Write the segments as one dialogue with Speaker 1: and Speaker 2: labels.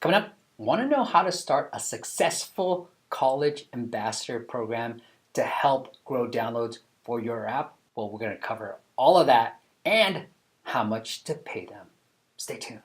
Speaker 1: Coming up, want to know how to start a successful college ambassador program to help grow downloads for your app? Well, we're going to cover all of that and how much to pay them. Stay tuned.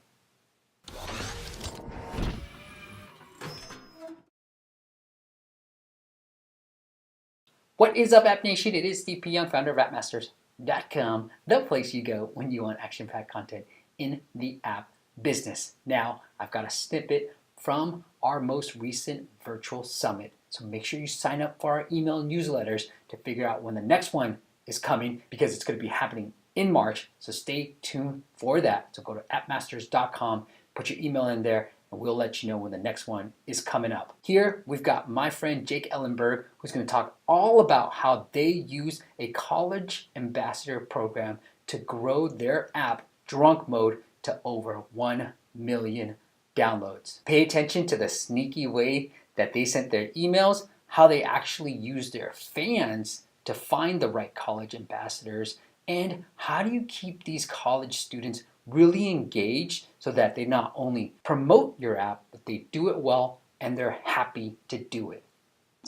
Speaker 1: What is up, App Nation? It is Steve P. Young, founder of appmasters.com, the place you go when you want action-packed content in the app business. Now, I've got a snippet from our most recent virtual summit. So make sure you sign up for our email newsletters to figure out when the next one is coming, because it's going to be happening in March. So stay tuned for that. So go to appmasters.com, put your email in there, and we'll let you know when the next one is coming up. Here, we've got my friend Jake Ellenberg, who's going to talk all about how they use a college ambassador program to grow their app, Drunk Mode, to over 1 million downloads. Pay attention to the sneaky way that they sent their emails, how they actually use their fans to find the right college ambassadors, and how do you keep these college students really engaged so that they not only promote your app, but they do it well and they're happy to do it.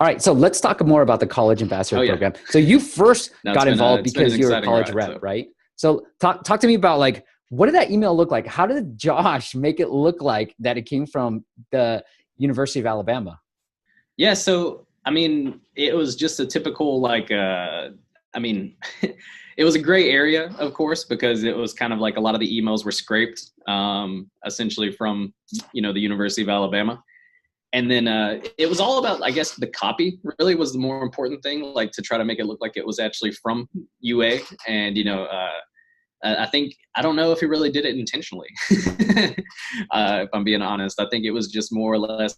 Speaker 1: All right, so let's talk more about the college ambassador program. So you first got involved because you're a college rep, right? So talk to me about, like, what did that email look like? How did Josh make it look like that it came from the University of Alabama?
Speaker 2: Yeah, so I mean, it was just a typical, like, it was a gray area, of course, because it was kind of like a lot of the emails were scraped, essentially from, the University of Alabama. And then it was all about, I guess, the copy really was the more important thing, like to try to make it look like it was actually from UA. And, I don't know if he really did it intentionally, if I'm being honest. I think it was just more or less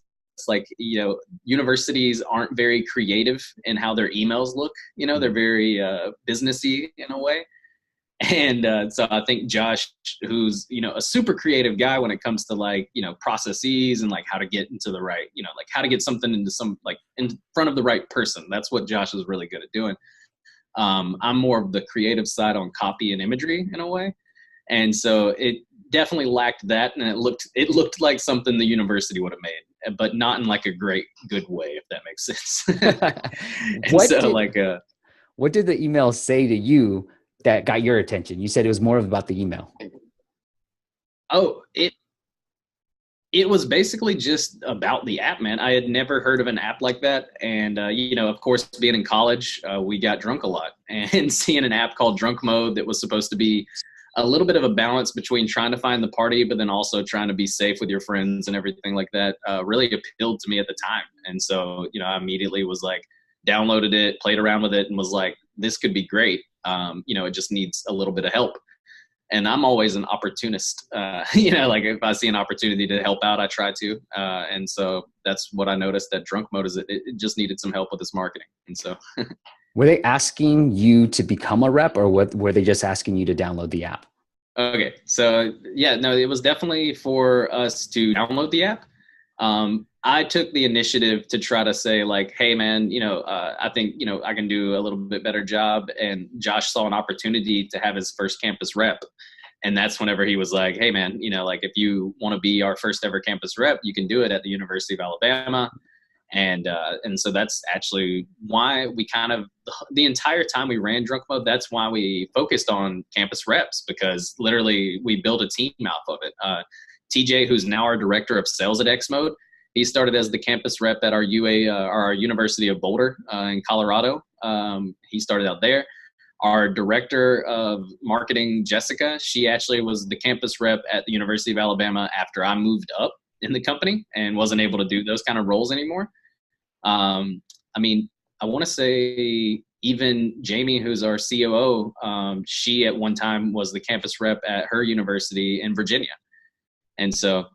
Speaker 2: like, universities aren't very creative in how their emails look. They're very businessy in a way. And so I think Josh, who's, a super creative guy when it comes to, like, processes and like how to get into the right, like how to get something into in front of the right person. That's what Josh is really good at doing. I'm more of the creative side on copy and imagery in a way. And so it definitely lacked that. And it looked like something the university would have made, but not in like a good way, if that makes sense.
Speaker 1: What did the email say to you that got your attention? You said it was more about the email.
Speaker 2: Oh, it was basically just about the app, man. I had never heard of an app like that. And, of course, being in college, we got drunk a lot. And seeing an app called Drunk Mode that was supposed to be a little bit of a balance between trying to find the party, but then also trying to be safe with your friends and everything like that, really appealed to me at the time. And so, I immediately was like, downloaded it, played around with it, and was like, this could be great. It just needs a little bit of help. And I'm always an opportunist. Like if I see an opportunity to help out, I try to. And so that's what I noticed at Drunk Mode, is it just needed some help with its marketing. And so
Speaker 1: were they asking you to become a rep, or what, were they just asking you to download the app?
Speaker 2: Okay. So yeah, no, it was definitely for us to download the app. I took the initiative to try to say, like, hey man, I think, I can do a little bit better job. And Josh saw an opportunity to have his first campus rep. And that's whenever he was like, hey man, like if you want to be our first ever campus rep, you can do it at the University of Alabama. And so that's actually why we kind of, the entire time we ran Drunk Mode, that's why we focused on campus reps, because literally we built a team out of it. TJ, who's now our director of sales at XMode, he started as the campus rep at our our University of Boulder in Colorado. He started out there. Our director of marketing, Jessica, she actually was the campus rep at the University of Alabama after I moved up in the company and wasn't able to do those kind of roles anymore. I want to say even Jamie, who's our COO, she at one time was the campus rep at her university in Virginia. And so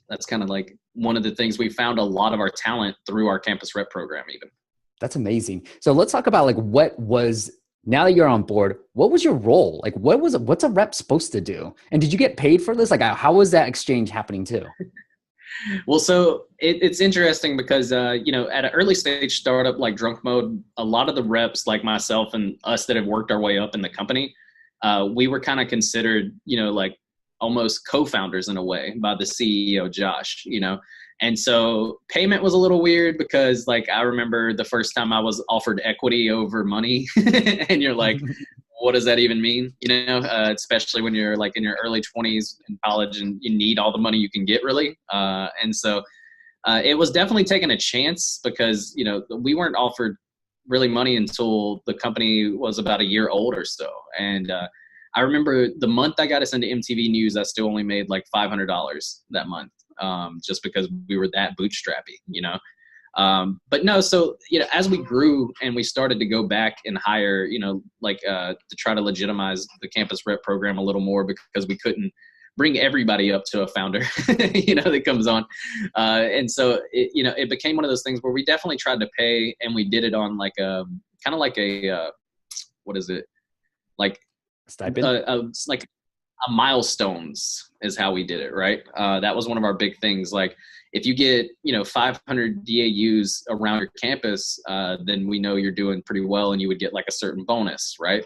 Speaker 2: that's kind of like one of the things. We found a lot of our talent through our campus rep program even.
Speaker 1: That's amazing. So let's talk about, like, now that you're on board, what was your role? Like, what's a rep supposed to do? And did you get paid for this? Like, how was that exchange happening too?
Speaker 2: Well, so it's interesting because, at an early stage startup like Drunk Mode, a lot of the reps like myself and us that have worked our way up in the company, we were kind of considered, like almost co-founders in a way by the CEO, Josh, you know? And so payment was a little weird because like, I remember the first time I was offered equity over money and you're like, what does that even mean? You know, especially when you're like in your early 20s in college and you need all the money you can get really. And so it was definitely taking a chance because, you know, we weren't offered really money until the company was about a year old or so. And I remember the month I got us into MTV News, I still only made like $500 that month, just because we were that bootstrappy, you know. But no, so, you know, as we grew and we started to go back and hire, you know, like to try to legitimize the campus rep program a little more because we couldn't bring everybody up to a founder, you know, that comes on. And so, you know, it became one of those things where we definitely tried to pay, and we did it on like a kind of like a, what is it? Like
Speaker 1: Stipend?
Speaker 2: like a milestones is how we did it. Right. That was one of our big things. Like if you get, you know, 500 DAUs around your campus, then we know you're doing pretty well and you would get like a certain bonus. Right.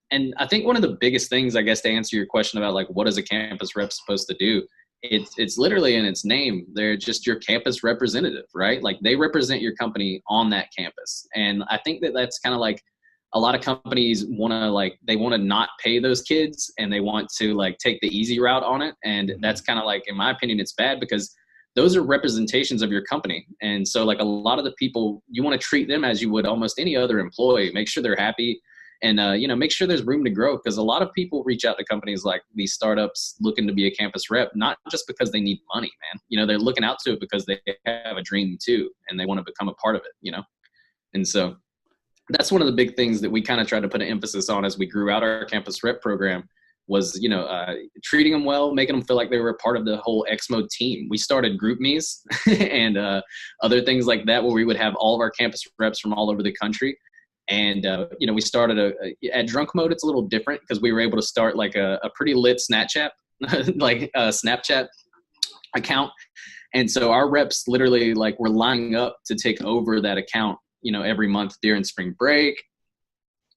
Speaker 2: And I think one of the biggest things, I guess, to answer your question about like, what is a campus rep supposed to do? It's literally in its name. They're just your campus representative, right? Like they represent your company on that campus. And I think that that's kind of like a lot of companies want to like, they want to not pay those kids and they want to like take the easy route on it. And that's kind of like, in my opinion, it's bad because those are representations of your company. And so like a lot of the people, you want to treat them as you would almost any other employee, make sure they're happy. And, you know, make sure there's room to grow because a lot of people reach out to companies like these startups looking to be a campus rep, not just because they need money, man. You know, they're looking out to it because they have a dream too, and they want to become a part of it, you know? And so that's one of the big things that we kind of tried to put an emphasis on as we grew out our campus rep program was, you know, treating them well, making them feel like they were a part of the whole XMode team. We started group me's and other things like that where we would have all of our campus reps from all over the country. And, you know, we started at Drunk Mode. It's a little different because we were able to start like a pretty lit Snapchat, like a Snapchat account. And so our reps literally like were lining up to take over that account, you know, every month during spring break,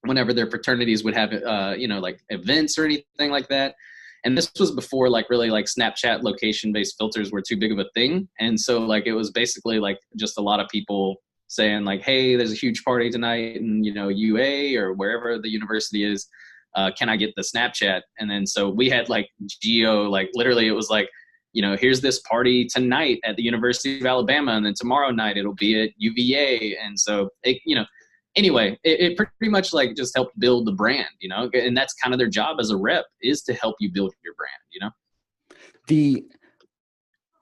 Speaker 2: whenever their fraternities would have, you know, like events or anything like that. And this was before like really like Snapchat location-based filters were too big of a thing. And so like it was basically like just a lot of people saying like, hey, there's a huge party tonight in, you know, UA or wherever the university is. Can I get the Snapchat? And then so we had like geo, like literally it was like, you know, here's this party tonight at the University of Alabama. And then tomorrow night it'll be at UVA. And so, it, you know, anyway, it pretty much like just helped build the brand, you know, and that's kind of their job as a rep is to help you build your brand, you know?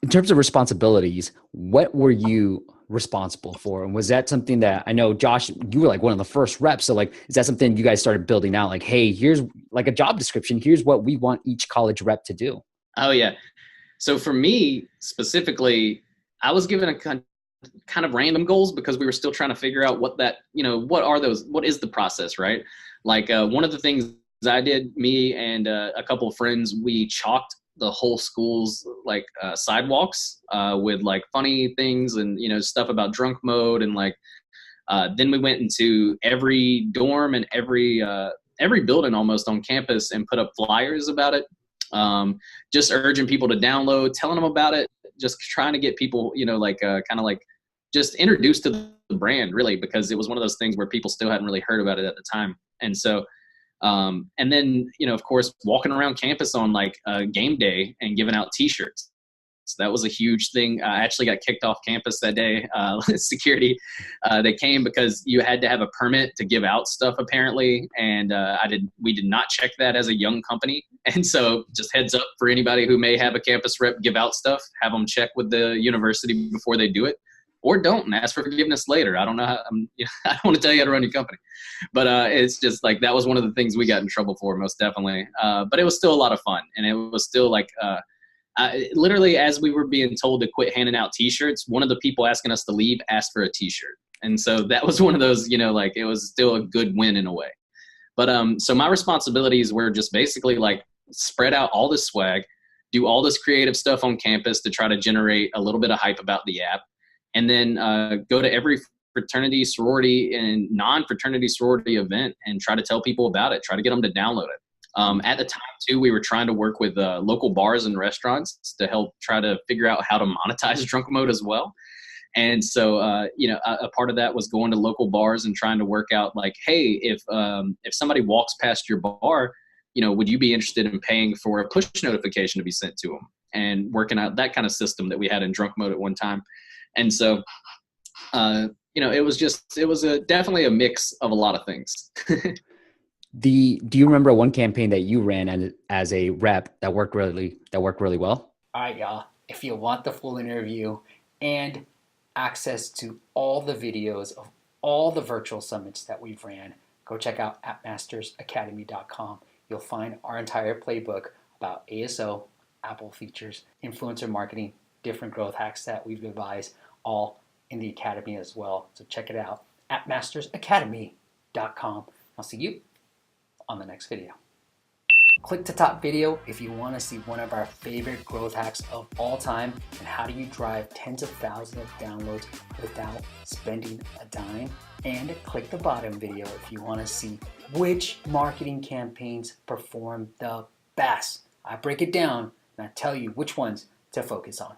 Speaker 1: In terms of responsibilities, what were you responsible for? And was that something that I know, Josh, you were like one of the first reps. So like, is that something you guys started building out? Like, hey, here's like a job description. Here's what we want each college rep to do.
Speaker 2: Oh yeah. So for me specifically, I was given a kind of random goals because we were still trying to figure out what that, you know, what are those, what is the process, right? Like one of the things I did, me and a couple of friends, we chalked the whole school's like sidewalks with like funny things and, you know, stuff about Drunk Mode. And like, then we went into every dorm and every building almost on campus and put up flyers about it. Just urging people to download, telling them about it, just trying to get people, you know, like kind of like just introduced to the brand really, because it was one of those things where people still hadn't really heard about it at the time. And so, and then, you know, of course, walking around campus on like game day and giving out t-shirts. So that was a huge thing. I actually got kicked off campus that day. Security, they came because you had to have a permit to give out stuff apparently. And we did not check that as a young company. And so just heads up for anybody who may have a campus rep give out stuff, have them check with the university before they do it. Or don't and ask for forgiveness later. I don't know how, I don't want to tell you how to run your company. But it's just like, that was one of the things we got in trouble for, most definitely. But it was still a lot of fun. And it was still like, literally as we were being told to quit handing out t-shirts, one of the people asking us to leave asked for a t-shirt. And so that was one of those, you know, like it was still a good win in a way. But so my responsibilities were just basically like spread out all this swag, do all this creative stuff on campus to try to generate a little bit of hype about the app. And then go to every fraternity, sorority, and non-fraternity sorority event and try to tell people about it, try to get them to download it. At the time too, we were trying to work with local bars and restaurants to help try to figure out how to monetize drunk mode as well. And so, a part of that was going to local bars and trying to work out like, hey, if somebody walks past your bar, would you be interested in paying for a push notification to be sent to them, and working out that kind of system that we had in drunk mode at one time. And so, it was definitely a mix of a lot of things.
Speaker 3: Do you remember one campaign that you ran as a rep that worked really well?
Speaker 1: All right, y'all. If you want the full interview and access to all the videos of all the virtual summits that we've ran, go check out appmastersacademy.com. You'll find our entire playbook about ASO, Apple features, influencer marketing, different growth hacks that we've devised, all in the academy as well. So check it out, appmastersacademy.com. I'll see you on the next video. Click the top video if you want to see one of our favorite growth hacks of all time, and how do you drive tens of thousands of downloads without spending a dime. And click the bottom video if you want to see which marketing campaigns perform the best. I break it down and I tell you which ones to focus on.